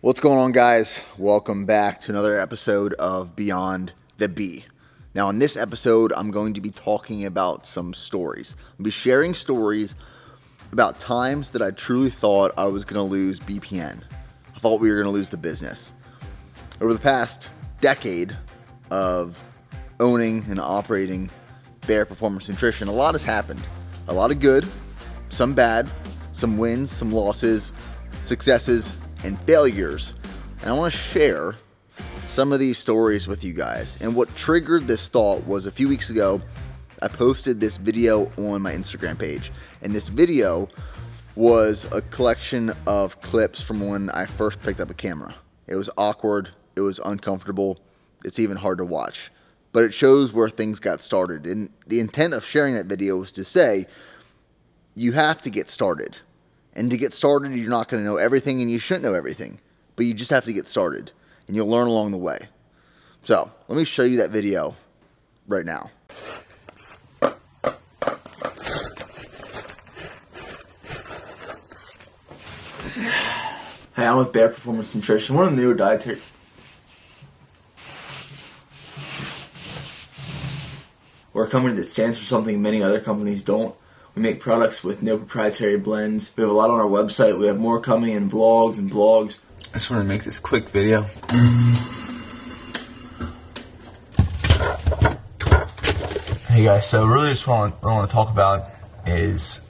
What's going on, guys? Welcome back to another episode of Beyond the B. Now, in this episode, I'm going to be talking about some stories. I'll be sharing stories about times that I truly thought I was going to lose BPN. I thought we were going to lose the business. Over the past decade of owning and operating Bear Performance Nutrition, a lot has happened. A lot of good, some bad, some wins, some losses, successes, and failures. And I want to share some of these stories with you guys. And what triggered this thought was a few weeks ago, I posted this video on my Instagram page. And this video was a collection of clips from when I first picked up a camera. It was awkward, it was uncomfortable, it's even hard to watch. But it shows where things got started. And the intent of sharing that video was to say, you have to get started. And to get started, you're not going to know everything, and you shouldn't know everything. But you just have to get started, and you'll learn along the way. So, let me show you that video right now. Hey, I'm with Bear Performance Nutrition. We're a newer dietary. We're a company that stands for something many other companies don't. We make products with no proprietary blends. We have a lot on our website. We have more coming in vlogs and blogs. I just want to make this quick video. Hey guys, so really just what I want to talk about is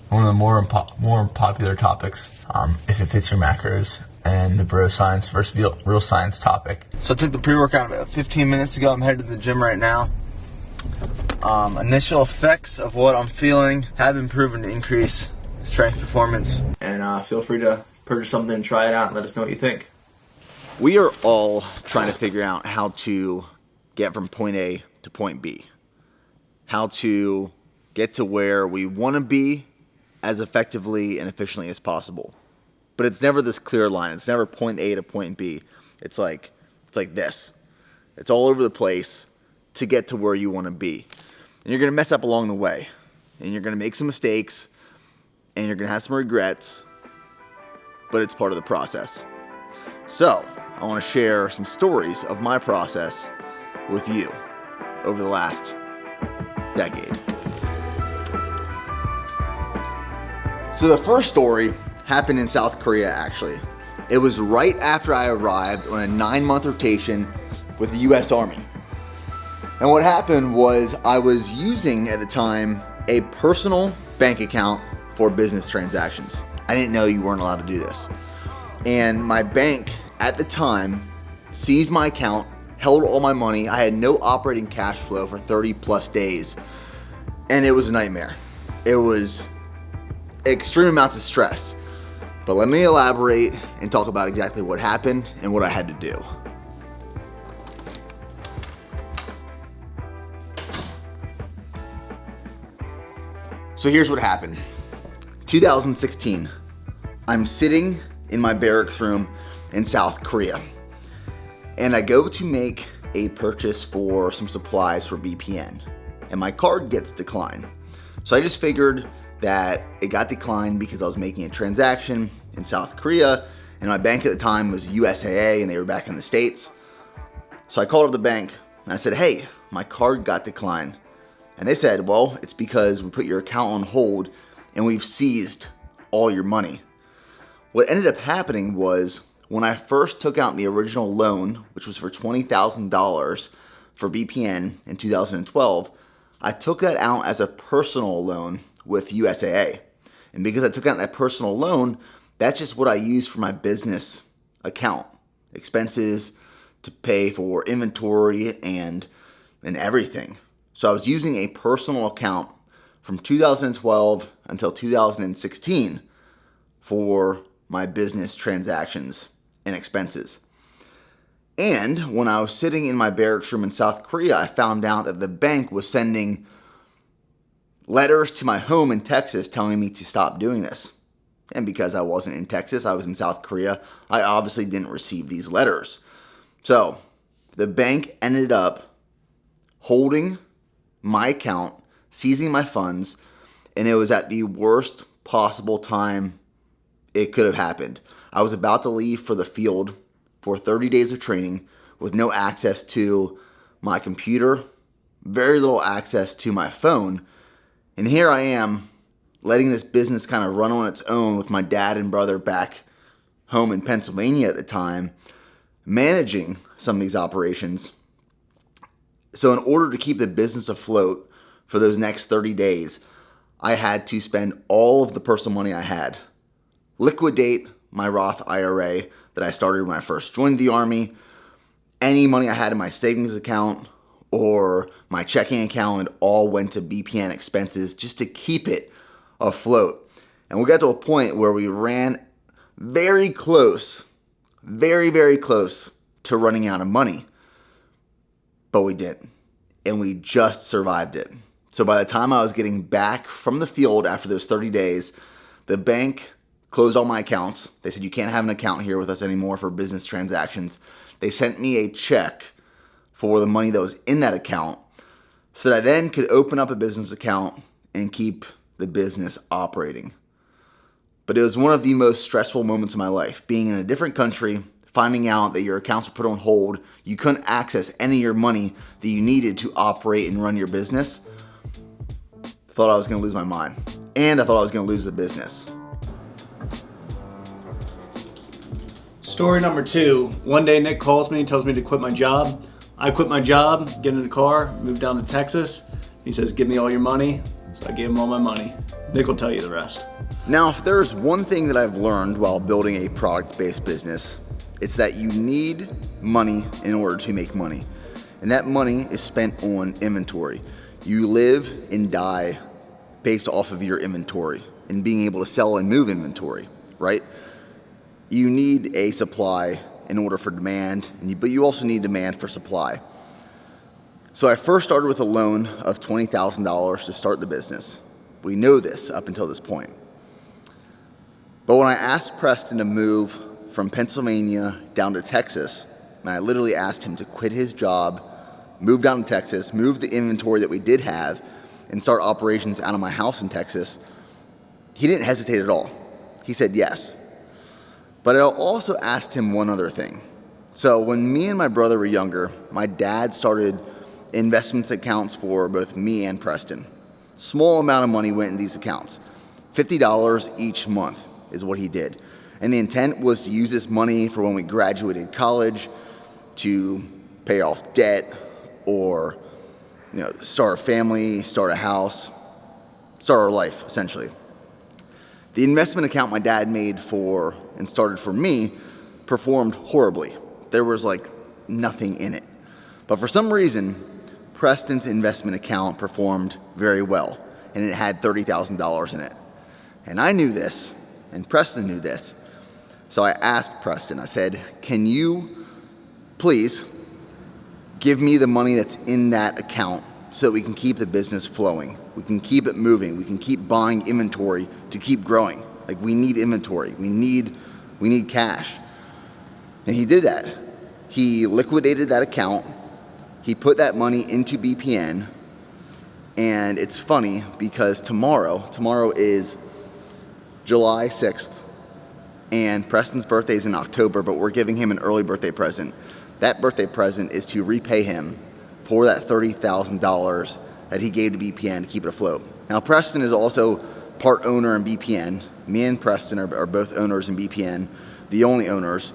one of the more popular topics, if it fits your macros, and the bro science versus real science topic. So I took the pre-workout about 15 minutes ago. I'm headed to the gym right now. Initial effects of what I'm feeling have been proven to increase strength performance. And feel free to purchase something and try it out and let us know what you think. We are all trying to figure out how to get from point A to point B. How to get to where we want to be as effectively and efficiently as possible. But it's never this clear line. It's never point A to point B. It's like this. It's all over the place to get to where you want to be. And you're going to mess up along the way. And you're going to make some mistakes. And you're going to have some regrets. But it's part of the process. So, I want to share some stories of my process with you over the last decade. So the first story happened in South Korea, actually. It was right after I arrived on a 9-month rotation with the U.S. Army. And what happened was I was using at the time a personal bank account for business transactions. I didn't know you weren't allowed to do this. And my bank at the time seized my account, held all my money. I had no operating cash flow for 30 plus days. And it was a nightmare. It was extreme amounts of stress. But let me elaborate and talk about exactly what happened and what I had to do. So here's what happened. 2016, I'm sitting in my barracks room in South Korea, and I go to make a purchase for some supplies for BPN, and my card gets declined. So I just figured that it got declined because I was making a transaction in South Korea, and my bank at the time was USAA, and they were back in the States. So I called up the bank, and I said, hey, my card got declined. And they said, well, it's because we put your account on hold and we've seized all your money. What ended up happening was when I first took out the original loan, which was for $20,000 for BPN in 2012, I took that out as a personal loan with USAA. And because I took out that personal loan, that's just what I use for my business account. Expenses to pay for inventory and everything. So I was using a personal account from 2012 until 2016 for my business transactions and expenses. And when I was sitting in my barracks room in South Korea, I found out that the bank was sending letters to my home in Texas telling me to stop doing this. And because I wasn't in Texas, I was in South Korea, I obviously didn't receive these letters. So the bank ended up holding my account, seizing my funds, and it was at the worst possible time it could have happened. I was about to leave for the field for 30 days of training with no access to my computer, very little access to my phone. And here I am letting this business kind of run on its own with my dad and brother back home in Pennsylvania at the time, managing some of these operations. So in order to keep the business afloat for those next 30 days, I had to spend all of the personal money I had, liquidate my Roth IRA that I started when I first joined the Army, any money I had in my savings account or my checking account all went to BPN expenses just to keep it afloat. And we got to a point where we ran very close, very, very close to running out of money. But we didn't. And we just survived it. So by the time I was getting back from the field after those 30 days, the bank closed all my accounts. They said, you can't have an account here with us anymore for business transactions. They sent me a check for the money that was in that account so that I then could open up a business account and keep the business operating. But it was one of the most stressful moments of my life, being in a different country, finding out that your accounts were put on hold, you couldn't access any of your money that you needed to operate and run your business. I thought I was going to lose my mind, and I thought I was going to lose the business. Story number 2. One day Nick calls me and tells me to quit my job. I quit my job, get in the car, move down to Texas. He says, give me all your money. So I gave him all my money. Nick will tell you the rest. Now, if there's one thing that I've learned while building a product-based business, it's that you need money in order to make money. And that money is spent on inventory. You live and die based off of your inventory and being able to sell and move inventory, right? You need a supply in order for demand, but you also need demand for supply. So I first started with a loan of $20,000 to start the business. We know this up until this point. But when I asked Preston to move from Pennsylvania down to Texas, and I literally asked him to quit his job, move down to Texas, move the inventory that we did have, and start operations out of my house in Texas, he didn't hesitate at all. He said yes. But I also asked him one other thing. So when me and my brother were younger, my dad started investments accounts for both me and Preston. Small amount of money went in these accounts. $50 each month is what he did. And the intent was to use this money for when we graduated college, to pay off debt, or start a family, start a house, start our life, essentially. The investment account my dad made for and started for me performed horribly. There was nothing in it. But for some reason, Preston's investment account performed very well, and it had $30,000 in it. And I knew this, and Preston knew this. So I asked Preston, I said, can you please give me the money that's in that account so that we can keep the business flowing? We can keep it moving. We can keep buying inventory to keep growing. We need inventory. We need cash. And he did that. He liquidated that account. He put that money into BPN. And it's funny because tomorrow is July 6th. And Preston's birthday is in October, but we're giving him an early birthday present. That birthday present is to repay him for that $30,000 that he gave to BPN to keep it afloat. Now, Preston is also part owner in BPN. Me and Preston are both owners in BPN, the only owners,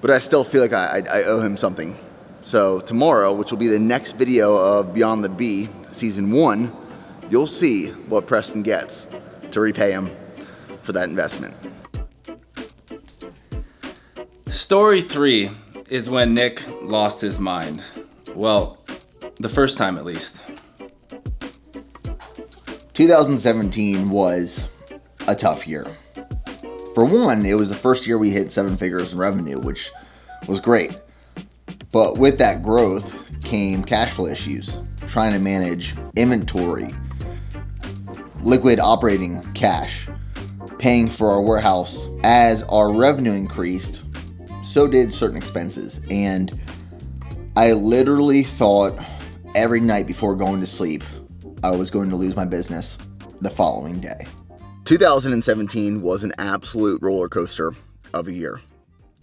but I still feel like I owe him something. So tomorrow, which will be the next video of Beyond the B, Season 1, you'll see what Preston gets to repay him for that investment. Story 3 is when Nick lost his mind. Well, the first time at least. 2017 was a tough year. For one, it was the first year we hit 7 figures in revenue, which was great. But with that growth came cash flow issues, trying to manage inventory, liquid operating cash, paying for our warehouse. As our revenue increased, so did certain expenses. And I literally thought every night before going to sleep, I was going to lose my business the following day. 2017 was an absolute roller coaster of a year.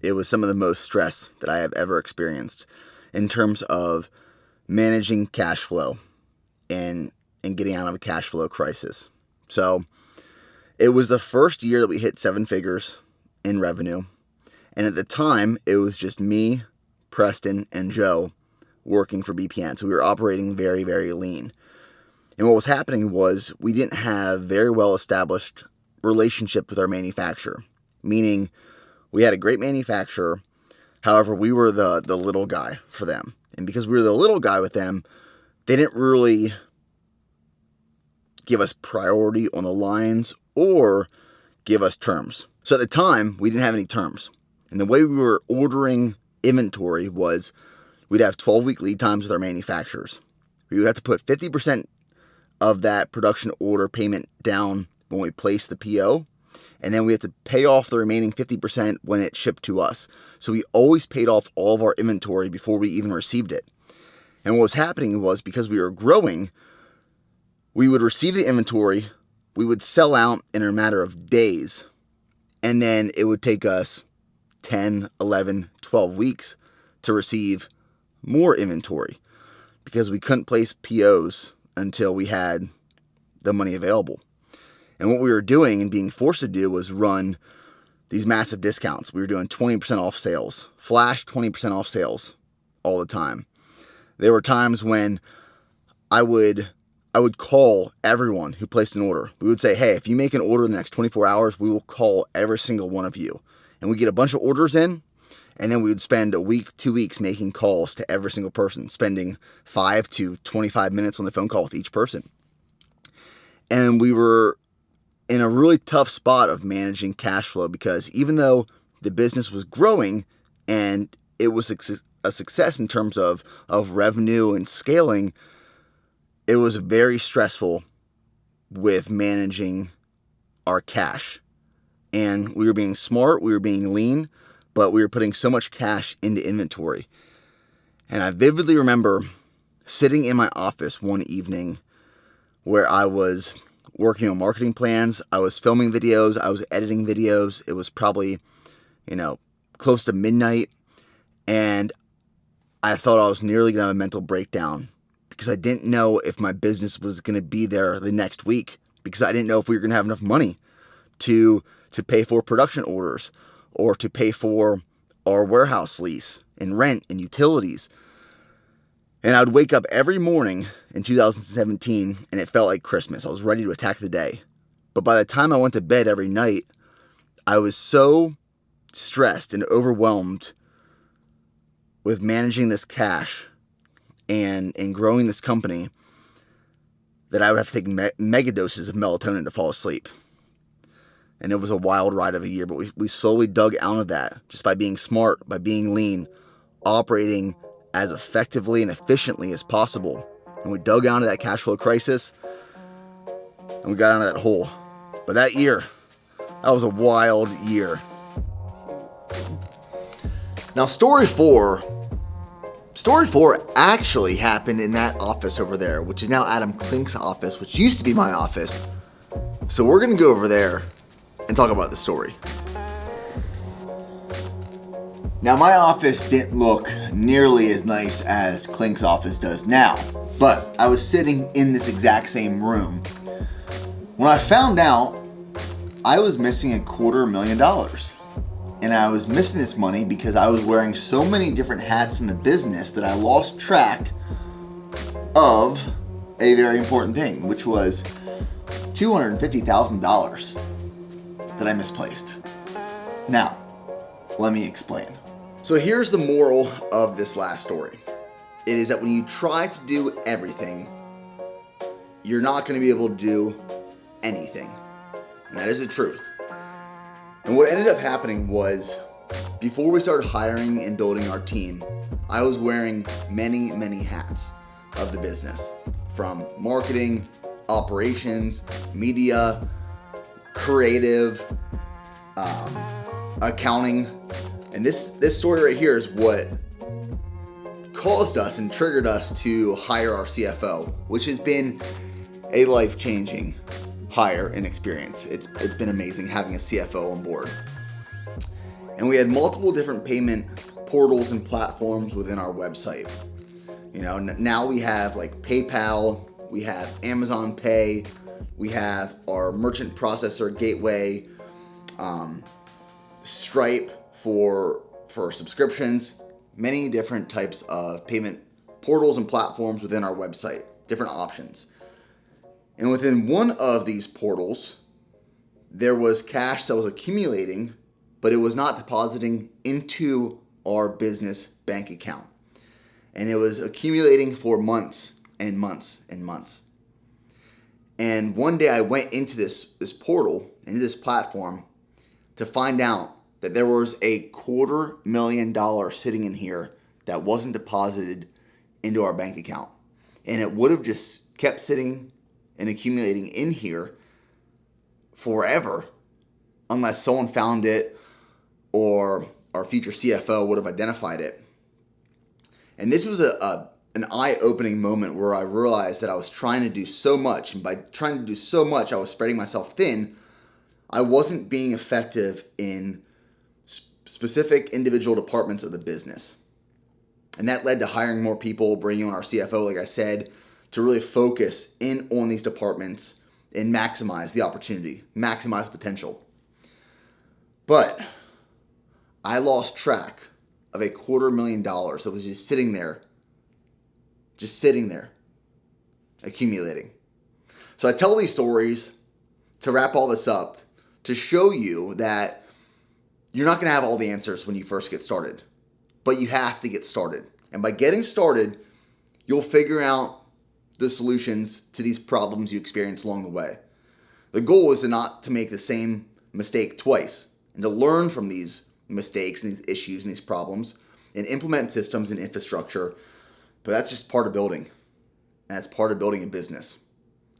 It was some of the most stress that I have ever experienced in terms of managing cash flow and getting out of a cash flow crisis. So it was the first year that we hit 7 figures in revenue. And at the time, it was just me, Preston, and Joe working for BPN. So we were operating very, very lean. And what was happening was we didn't have very well established relationship with our manufacturer, meaning we had a great manufacturer. However, we were the little guy for them. And because we were the little guy with them, they didn't really give us priority on the lines or give us terms. So at the time, we didn't have any terms. And the way we were ordering inventory was we'd have 12-week lead times with our manufacturers. We would have to put 50% of that production order payment down when we placed the PO, and then we have to pay off the remaining 50% when it shipped to us. So we always paid off all of our inventory before we even received it. And what was happening was, because we were growing, we would receive the inventory, we would sell out in a matter of days, and then it would take us 10, 11, 12 weeks to receive more inventory because we couldn't place POs until we had the money available. And what we were doing and being forced to do was run these massive discounts. We were doing 20% off sales, flash 20% off sales all the time. There were times when I would call everyone who placed an order. We would say, hey, if you make an order in the next 24 hours, we will call every single one of you. And we get a bunch of orders in, and then we would spend a week, 2 weeks making calls to every single person, spending 5 to 25 minutes on the phone call with each person. And we were in a really tough spot of managing cash flow because even though the business was growing and it was a success in terms of revenue and scaling, it was very stressful with managing our cash. And we were being smart, we were being lean, but we were putting so much cash into inventory. And I vividly remember sitting in my office one evening where I was working on marketing plans, I was filming videos, I was editing videos. It was probably, close to midnight. And I thought I was nearly going to have a mental breakdown because I didn't know if my business was going to be there the next week, because I didn't know if we were going to have enough money to pay for production orders or to pay for our warehouse lease and rent and utilities. And I would wake up every morning in 2017 and it felt like Christmas. I was ready to attack the day. But by the time I went to bed every night, I was so stressed and overwhelmed with managing this cash and growing this company that I would have to take mega doses of melatonin to fall asleep. And it was a wild ride of a year, but we slowly dug out of that just by being smart, by being lean, operating as effectively and efficiently as possible. And we dug out of that cash flow crisis and we got out of that hole. But that year, that was a wild year. Now, story four actually happened in that office over there, which is now Adam Klink's office, which used to be my office. So we're going to go over there and talk about the story. Now, my office didn't look nearly as nice as Klink's office does now, but I was sitting in this exact same room when I found out I was missing $250,000. And I was missing this money because I was wearing so many different hats in the business that I lost track of a very important thing, which was $250,000 that I misplaced. Now, let me explain. So here's the moral of this last story. It is that when you try to do everything, you're not going to be able to do anything. And that is the truth. And what ended up happening was, before we started hiring and building our team, I was wearing many, many hats of the business, from marketing, operations, media, creative, accounting. And this story right here is what caused us and triggered us to hire our CFO, which has been a life-changing hire and experience. It's been amazing having a CFO on board. And we had multiple different payment portals and platforms within our website. You know, now we have like PayPal, we have Amazon Pay, we have our merchant processor gateway, Stripe for subscriptions, many different types of payment portals and platforms within our website, different options. And within one of these portals, there was cash that was accumulating, but it was not depositing into our business bank account. And it was accumulating for months and months and months. And one day I went into this portal, into this platform, to find out that there was $250,000 sitting in here that wasn't deposited into our bank account. And it would have just kept sitting and accumulating in here forever unless someone found it or our future CFO would have identified it. And this was an eye-opening moment where I realized that I was trying to do so much, and by trying to do so much, I was spreading myself thin. I wasn't being effective in specific individual departments of the business. And that led to hiring more people, bringing on our CFO, like I said, to really focus in on these departments and maximize the opportunity, maximize the potential. But I lost track of $250,000 that was just sitting there, accumulating. So I tell these stories to wrap all this up, to show you that you're not going to have all the answers when you first get started, but you have to get started. And by getting started, you'll figure out the solutions to these problems you experience along the way. The goal is not to make the same mistake twice and to learn from these mistakes and these issues and these problems and implement systems and infrastructure. But that's just part of building. And that's part of building a business.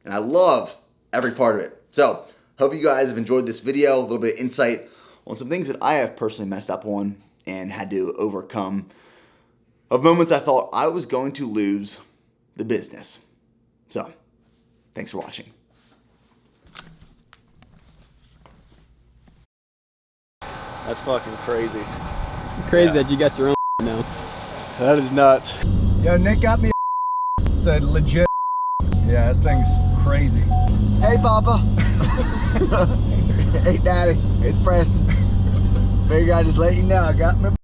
And I love every part of it. So hope you guys have enjoyed this video, a little bit of insight on some things that I have personally messed up on and had to overcome, of moments I thought I was going to lose the business. So, thanks for watching. That's fucking crazy. Crazy that you got your own now. That is nuts. Yo, Nick got me it's a legit yeah, this thing's crazy. Hey, Papa. Hey, Daddy. It's Preston. Figure I'd just let you know I got my